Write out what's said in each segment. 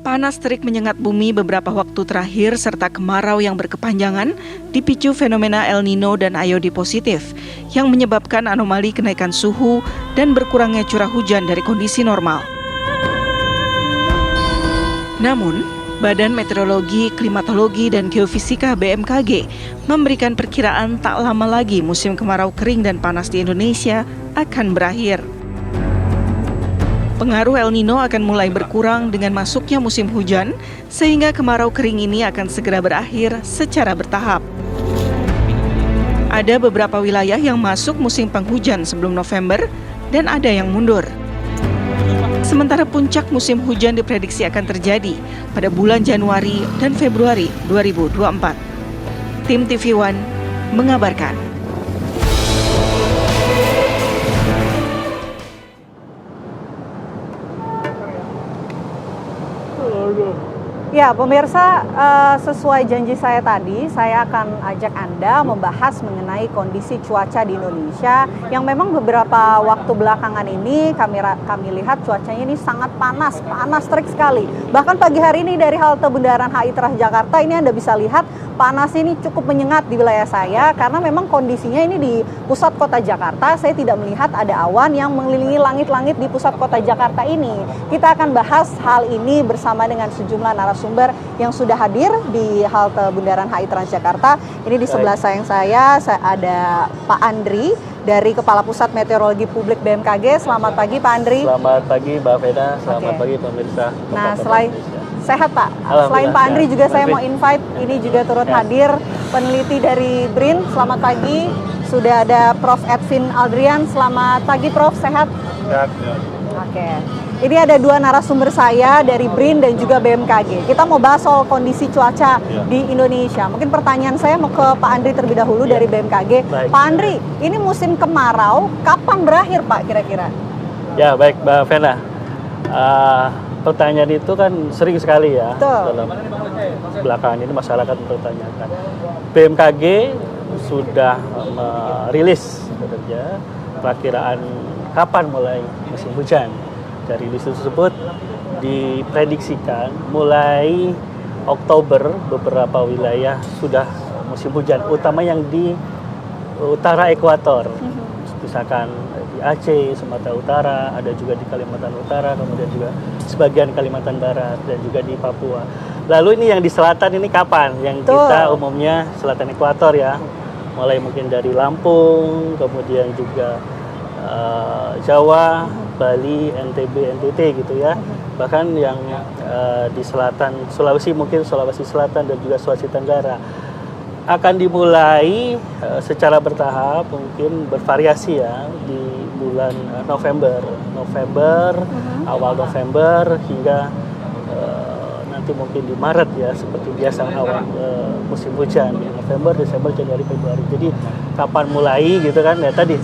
Panas terik menyengat bumi beberapa waktu terakhir serta kemarau yang berkepanjangan dipicu fenomena El Nino dan Ayodi positif yang menyebabkan anomali kenaikan suhu dan berkurangnya curah hujan dari kondisi normal. Namun, Badan Meteorologi, Klimatologi, dan Geofisika BMKG memberikan perkiraan tak lama lagi musim kemarau kering dan panas di Indonesia akan berakhir. Pengaruh El Nino akan mulai berkurang dengan masuknya musim hujan, sehingga kemarau kering ini akan segera berakhir secara bertahap. Ada beberapa wilayah yang masuk musim penghujan sebelum November dan ada yang mundur. Sementara puncak musim hujan diprediksi akan terjadi pada bulan Januari dan Februari 2024. Tim TV One mengabarkan. Ya, pemirsa, sesuai janji saya tadi, saya akan ajak Anda membahas mengenai kondisi cuaca di Indonesia yang memang beberapa waktu belakangan ini kami lihat cuacanya ini sangat panas terik sekali. Bahkan pagi hari ini dari halte Bundaran HI Transjakarta ini Anda bisa lihat panas ini cukup menyengat di wilayah saya karena memang kondisinya ini di pusat kota Jakarta. Saya tidak melihat ada awan yang mengelilingi langit-langit di pusat kota Jakarta ini. Kita akan bahas hal ini bersama dengan sejumlah narasumber yang sudah hadir di halte Bundaran HI Transjakarta. Ini di sebelah saya ada Pak Andri dari Kepala Pusat Meteorologi Publik BMKG. Selamat pagi Pak Andri. Selamat pagi Mbak Veda, selamat pagi pemirsa. Nah, sehat Pak. Selain Pak Andri juga saya mau invite, ini juga turut hadir peneliti dari BRIN. Selamat pagi. Sudah ada Prof. Edwin Aldrian. Selamat pagi Prof, sehat? Sehat. Oke. Ini ada dua narasumber saya dari BRIN dan juga BMKG. Kita mau bahas soal kondisi cuaca di Indonesia. Mungkin pertanyaan saya mau ke Pak Andri terlebih dahulu dari BMKG. Baik. Pak Andri, ini musim kemarau, kapan berakhir Pak kira-kira? Ya baik Mbak Vena. Pertanyaan itu kan sering sekali ya. Betul. Dalam belakangan ini masyarakat mempertanyakan. BMKG sudah merilis sebenarnya perakiraan kapan mulai musim hujan. Dari list tersebut diprediksikan mulai Oktober beberapa wilayah sudah musim hujan, utama yang di utara ekuator. Misalkan di Aceh, Sumatera Utara, ada juga di Kalimantan Utara, kemudian juga sebagian Kalimantan Barat dan juga di Papua. Lalu ini yang di selatan ini kapan? Yang kita umumnya selatan ekuator ya. Mulai mungkin dari Lampung, kemudian juga Jawa, Bali, NTB, NTT gitu ya. Bahkan yang di selatan Sulawesi, mungkin Sulawesi Selatan dan juga Sulawesi Tenggara akan dimulai secara bertahap, mungkin bervariasi ya di bulan November, awal November hingga nanti mungkin di Maret ya, seperti biasa awal musim hujan, November, Desember, Januari, Februari. Jadi kapan mulai gitu kan ya, tadi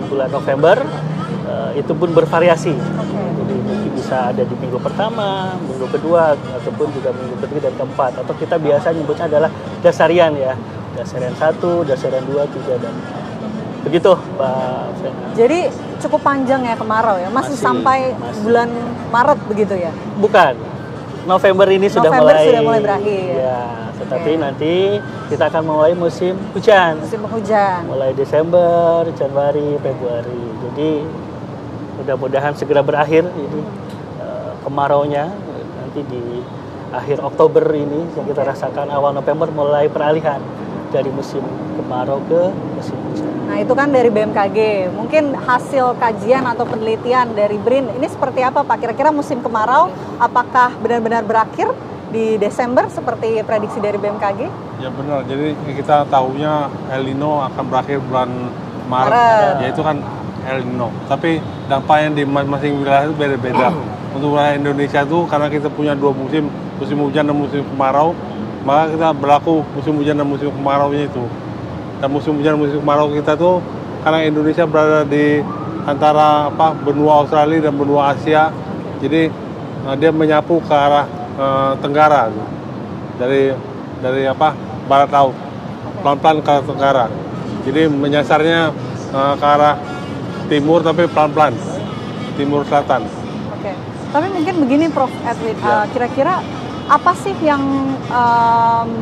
bulan November itu pun bervariasi. Jadi mungkin bisa ada di minggu pertama, minggu kedua, ataupun juga minggu ketiga dan keempat. Atau kita biasa nyebutnya adalah dasarian ya. Dasarian 1, dasarian 2, 3, dan begitu Mbak Vena. Jadi cukup panjang ya kemarau ya? Masih sampai bulan Maret begitu ya? Bukan. November ini sudah mulai berakhir. Ya, tetapi nanti kita akan mulai musim hujan. Musim penghujan. Mulai Desember, Januari, Februari. Jadi mudah-mudahan segera berakhir ini kemaraunya. Nanti di akhir Oktober ini yang kita rasakan, awal November mulai peralihan dari musim kemarau ke musim hujan. Nah itu kan dari BMKG, mungkin hasil kajian atau penelitian dari BRIN ini seperti apa Pak? Kira-kira musim kemarau apakah benar-benar berakhir di Desember seperti prediksi dari BMKG? Ya benar, jadi kita tahunya El Nino akan berakhir bulan Maret. Yaitu kan El Nino. Tapi dampaknya di masing-masing wilayah itu beda-beda. Untuk wilayah Indonesia itu karena kita punya dua musim hujan dan musim kemarau, maka kita berlaku musim hujan dan musim kemaraunya itu. Dan musim hujan dan musim kemarau kita tuh karena Indonesia berada di antara benua Australia dan benua Asia, jadi dia menyapu ke arah tenggara dari barat laut, pelan-pelan ke tenggara. Jadi menyasarnya ke arah timur tapi pelan-pelan, timur selatan. Tapi mungkin begini Prof. Edwin, Ya. kira-kira apa sih yang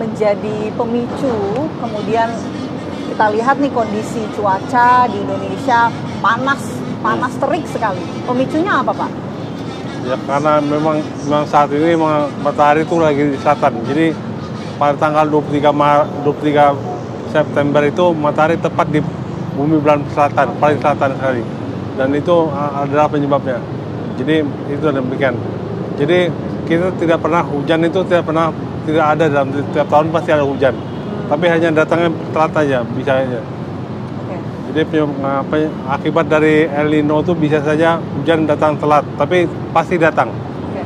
menjadi pemicu kemudian kita lihat nih kondisi cuaca di Indonesia panas terik sekali. Pemicunya apa Pak? Ya karena memang saat ini memang matahari itu lagi di selatan. Jadi pada tanggal 23 September itu matahari tepat di bumi belahan selatan, paling selatan sekali. Dan itu adalah penyebabnya. Jadi itu demikian. Jadi kita tidak pernah hujan itu tidak ada dalam setiap tahun pasti ada hujan. Tapi hanya datangnya telat aja bisa aja. Oke. Jadi akibat dari El Nino itu bisa saja hujan datang telat, tapi pasti datang. Oke.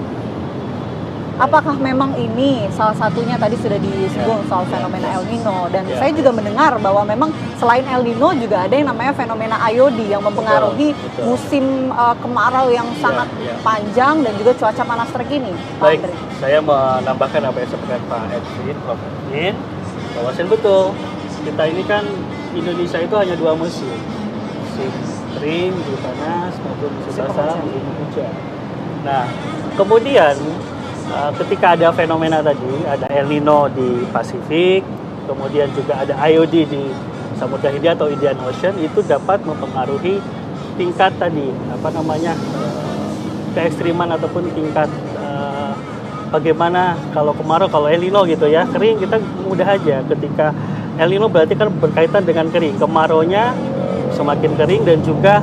Apakah memang ini salah satunya tadi sudah disinggung soal fenomena El Nino dan saya juga mendengar bahwa memang selain El Nino juga ada yang namanya fenomena IOD yang mempengaruhi Betul. musim kemarau yang sangat panjang dan juga cuaca panas terik ini. Pak Baik, Andri. saya menambahkan apa yang disampaikan Pak Edwin, Prof. Edwin, bahwa betul. Kita ini kan Indonesia itu hanya 2 musim kering, musim panas, maupun musim basah, musim hujan. Nah, kemudian ketika ada fenomena tadi, ada El Nino di Pasifik, kemudian juga ada IOD di Samudra Hindia atau Indian Ocean, itu dapat mempengaruhi tingkat tadi, keekstriman ataupun tingkat bagaimana kalau kemarau, kalau El Nino gitu ya, kering kita mudah aja. Ketika El Nino berarti kan berkaitan dengan kering, kemaraunya semakin kering dan juga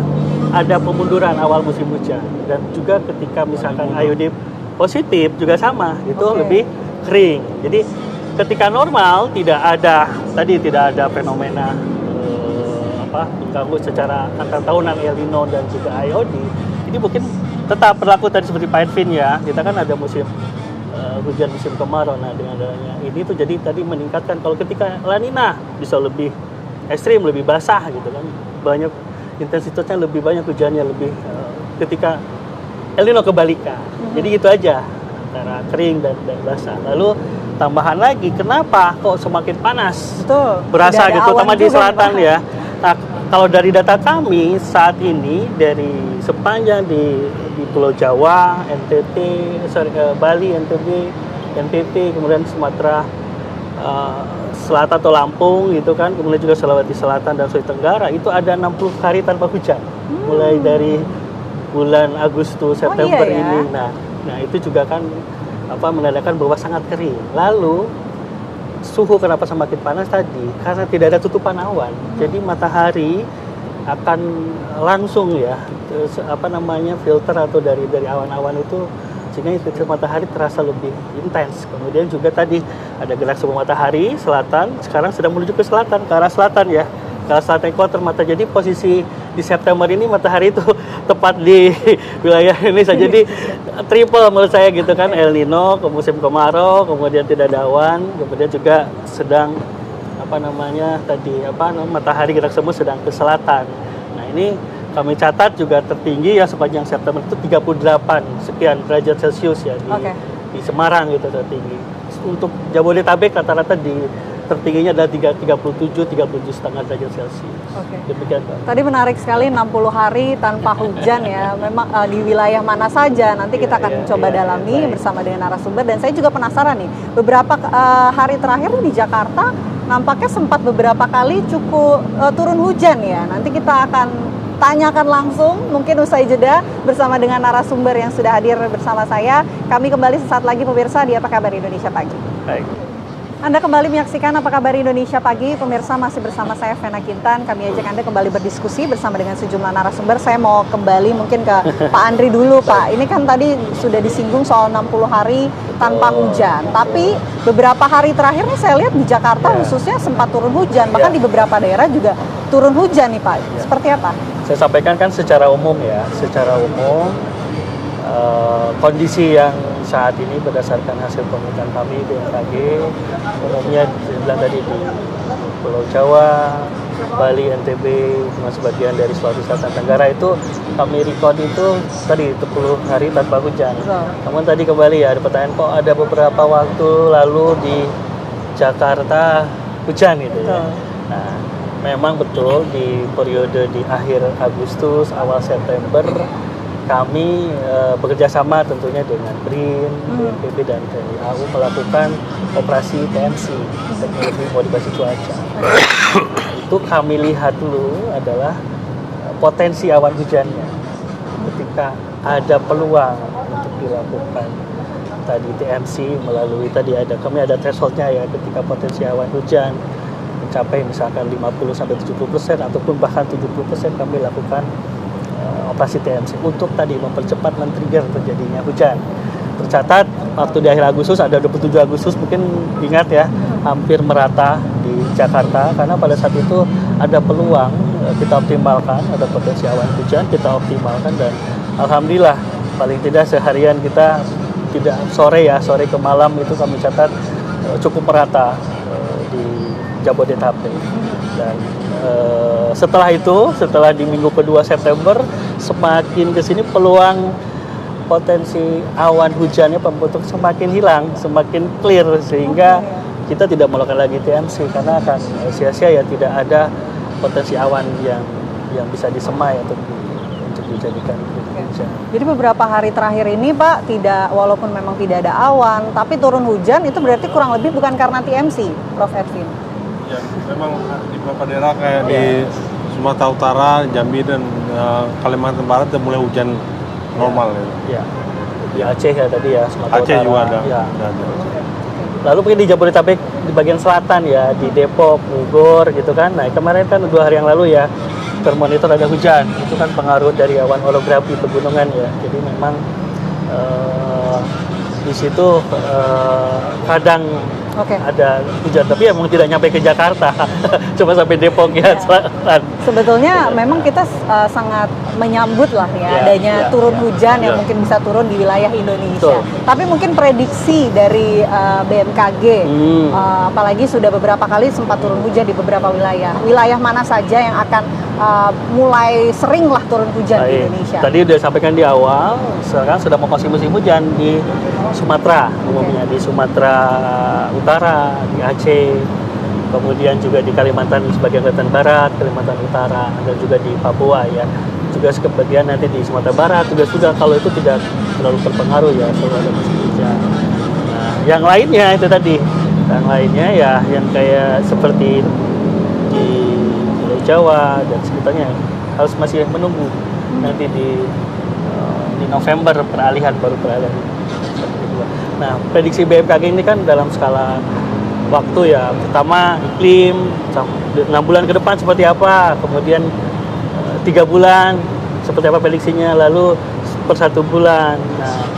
ada pemunduran awal musim hujan. Dan juga ketika misalkan IOD positif juga sama, itu lebih kering. Jadi ketika normal tidak ada fenomena mengganggu secara antar tahunan El Nino dan juga IOD. Jadi mungkin tetap berlaku tadi seperti Pak Edwin ya, kita kan ada musim hujan musim kemarau. Nah dengan adanya ini tuh jadi tadi meningkatkan, kalau ketika La Nina bisa lebih ekstrim, lebih basah gitu kan, banyak intensitasnya lebih banyak, hujannya lebih ketika El Nino kebalikan. Jadi gitu aja antara kering dan basah. Lalu tambahan lagi, kenapa kok semakin panas? Betul. Berasa gitu, terutama di selatan Pak. ya. Nah, kalau dari data kami saat ini dari sepanjang di Pulau Jawa, NTT, Bali, NTB, NTT, kemudian Sumatera Selatan atau Lampung gitu kan, kemudian juga Sulawesi Selatan dan Sulawesi Tenggara, itu ada 60 hari tanpa hujan. Mulai dari bulan Agustus September iya ya? ini. Nah, itu juga kan menandakan bahwa sangat kering. Lalu suhu kenapa semakin panas tadi? Karena tidak ada tutupan awan. Jadi matahari akan langsung ya filter atau dari awan-awan itu, sehingga filter matahari terasa lebih intens. Kemudian juga tadi ada gerak suhu matahari selatan, sekarang sedang menuju ke selatan, ke arah selatan ya, ke arah selatan ekuator mata. Jadi posisi di September ini matahari itu tepat di wilayah ini saja. Jadi triple menurut saya gitu kan, El Nino ke musim kemarau, kemudian tidak ada awan, kemudian juga sedang matahari gerak semu sedang ke selatan. Nah ini kami catat juga tertinggi ya sepanjang September itu 38 sekian derajat Celcius ya di Semarang gitu tertinggi. Untuk Jabodetabek rata-rata tertingginya adalah 37,5 derajat Celcius. Demikian Pak. Tadi menarik sekali 60 hari tanpa hujan ya. Memang di wilayah mana saja nanti kita akan coba dalami bersama dengan narasumber. Dan saya juga penasaran nih, beberapa hari terakhir di Jakarta nampaknya sempat beberapa kali cukup turun hujan ya. Nanti kita akan tanyakan langsung mungkin usai jeda bersama dengan narasumber yang sudah hadir bersama saya. Kami kembali sesaat lagi pemirsa di Apa Kabar Indonesia Pagi. Baik. Anda kembali menyaksikan Apa Kabar Indonesia Pagi. Pemirsa, masih bersama saya Vena Kintan. Kami ajak Anda kembali berdiskusi bersama dengan sejumlah narasumber. Saya mau kembali mungkin ke Pak Andri dulu Pak. Ini kan tadi sudah disinggung soal 60 hari tanpa hujan. Tapi beberapa hari terakhir nih saya lihat di Jakarta khususnya sempat turun hujan. Bahkan di beberapa daerah juga turun hujan nih Pak. Seperti apa? Saya sampaikan kan secara umum ya. Secara umum kondisi yang saat ini berdasarkan hasil pemeriksaan kami BMKG, umumnya dibilang tadi di Pulau Jawa, Bali, NTB, cuma sebagian dari Sulawesi Selatan Tenggara itu kami record itu tadi 10 hari tanpa hujan. Namun tadi kembali ya ada pertanyaan, kok ada beberapa waktu lalu di Jakarta hujan gitu ya. Nah, memang betul di periode di akhir Agustus, awal September kami bekerja sama tentunya dengan BRIN, BNPB dan TNI AU melakukan operasi TMC, teknologi modifikasi cuaca. Itu kami lihat dulu adalah potensi awan hujannya. Ketika ada peluang untuk dilakukan tadi TMC melalui kami ada thresholdnya ya, ketika potensi awan hujan mencapai misalkan 50-70% ataupun bahkan 70% kami lakukan operasi TMC untuk tadi mempercepat men-trigger terjadinya hujan. Tercatat waktu di akhir Agustus ada 27 Agustus mungkin ingat ya, hampir merata di Jakarta karena pada saat itu ada peluang kita optimalkan, ada potensi awan hujan kita optimalkan dan alhamdulillah paling tidak seharian kita tidak sore ke malam itu kami catat cukup merata di Jabodetabek. Dan setelah di minggu kedua September semakin kesini peluang potensi awan hujannya pembentuk semakin hilang, semakin clear sehingga kita tidak melakukan lagi TMC karena akan sia-sia ya, tidak ada potensi awan yang bisa disemai untuk dijadikan hujan. Jadi beberapa hari terakhir ini Pak, walaupun memang tidak ada awan, tapi turun hujan itu berarti kurang lebih bukan karena TMC, Prof. Edwin? Ya, memang di beberapa daerah kayak di Sumatera Utara, Jambi dan Kalimantan Barat udah mulai hujan normal ya. Di Aceh ya tadi ya, Sumatera Aceh Utara. juga ada. Ya. Ada. Lalu mungkin di Jabodetabek di bagian selatan ya, di Depok, Bogor gitu kan. Nah kemarin kan 2 hari yang lalu ya termonitor ada hujan. Itu kan pengaruh dari awan orografi pegunungan ya. Jadi memang di situ kadang ada hujan, tapi emang tidak nyampe ke Jakarta, cuma sampai Depok ya. Selatan. Sebetulnya memang kita sangat menyambut lah ya adanya turun hujan yang mungkin bisa turun di wilayah Indonesia. Tapi mungkin prediksi dari BMKG, apalagi sudah beberapa kali sempat turun hujan di beberapa wilayah. Wilayah mana saja yang akan mulai sering lah turun hujan di Indonesia? Tadi udah sampaikan di awal, sekarang sudah mau masuk musim hujan di Sumatera, umumnya di Sumatera Utara, di Aceh, kemudian juga di Kalimantan sebagian Kalimantan Barat, Kalimantan Utara, dan juga di Papua ya. Juga sebagian nanti di Sumatera Barat juga sudah, kalau itu tidak terlalu berpengaruh ya, selalu ada musim hujan. Nah, yang lainnya itu tadi, yang lainnya ya yang kayak seperti di Pulau Jawa dan sekitarnya harus masih menunggu nanti di November baru peralihan. Nah, prediksi BMKG ini kan dalam skala waktu ya. Pertama iklim 6 bulan ke depan seperti apa, kemudian 3 bulan seperti apa prediksinya, lalu per 1 bulan. Nah,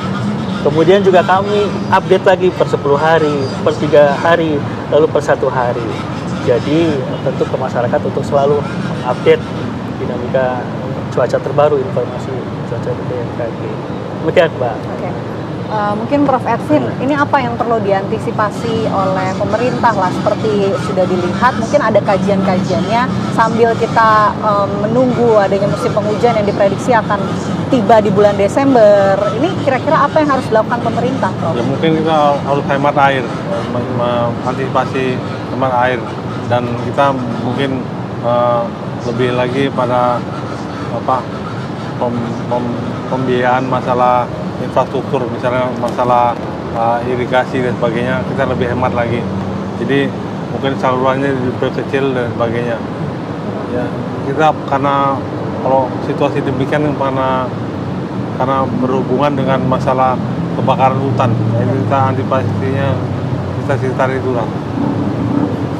kemudian juga kami update lagi per 10 hari, per 3 hari, lalu per 1 hari. Jadi tentu ke masyarakat untuk selalu update dinamika cuaca terbaru, informasi cuaca dari BMKG. Demikian, Mbak. Oke. Mungkin Prof. Edwin, ini apa yang perlu diantisipasi oleh pemerintah lah, seperti sudah dilihat mungkin ada kajian-kajiannya sambil kita menunggu adanya musim penghujan yang diprediksi akan tiba di bulan Desember. Ini kira-kira apa yang harus dilakukan pemerintah, Prof? Ya mungkin kita harus hemat air, mengantisipasi hemat air, dan kita mungkin lebih lagi pada pembiayaan masalah infrastruktur, misalnya masalah irigasi dan sebagainya, kita lebih hemat lagi. Jadi mungkin salurannya diperkecil dan sebagainya. Ya, kita karena kalau situasi demikian karena berhubungan dengan masalah kebakaran hutan, jadi kita antisipasinya kita sekitar itulah.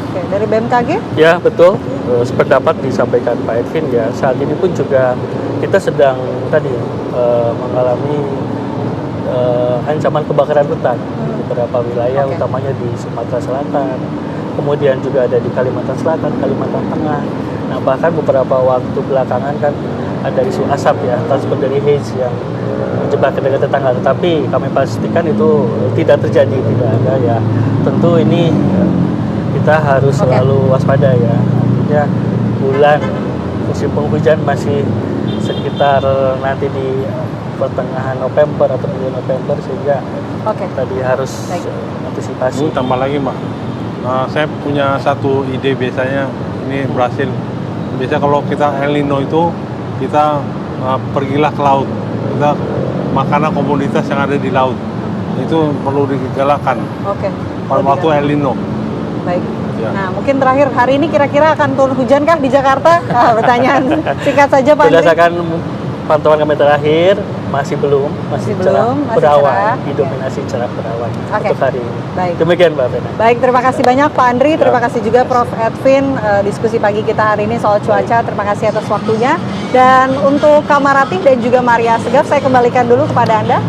Oke, dari BMKG? Ya betul, sependapat disampaikan Pak Edwin ya. Saat ini pun juga kita sedang tadi mengalami ancaman kebakaran hutan di beberapa wilayah, utamanya di Sumatera Selatan, kemudian juga ada di Kalimantan Selatan, Kalimantan Tengah. Nah bahkan beberapa waktu belakangan kan ada isu asap ya, transport dari haze yang menjebak ke negara tetangga. Tetapi kami pastikan itu tidak terjadi, tidak ada ya. Tentu ini kita harus selalu waspada ya. Artinya bulan musim penghujan masih sekitar nanti di pertengahan November atau bulan November, sehingga tadi harus antisipasi. Tambah lagi Mbak, saya punya satu ide, biasanya ini berhasil. Biasanya kalau kita El Nino itu kita pergilah ke laut, kita makanan komoditas yang ada di laut. Itu perlu digalakkan Oke. pada waktu El Nino. Baik. Ya. Nah, mungkin terakhir hari ini kira-kira akan turun hujan kah di Jakarta? Pertanyaan singkat saja Pak Andri. Berdasarkan pantauan kami terakhir, masih belum, masih cerah masih berawan, cerah. didominasi cerah berawan Oke. untuk hari ini. Baik. Demikian Mbak Vena. Baik, terima kasih banyak Pak Andri, terima Ya. kasih juga Prof. Edwin, diskusi pagi kita hari ini soal cuaca, terima kasih atas waktunya. Dan untuk Kak Marati dan juga Maria Segaf, saya kembalikan dulu kepada Anda.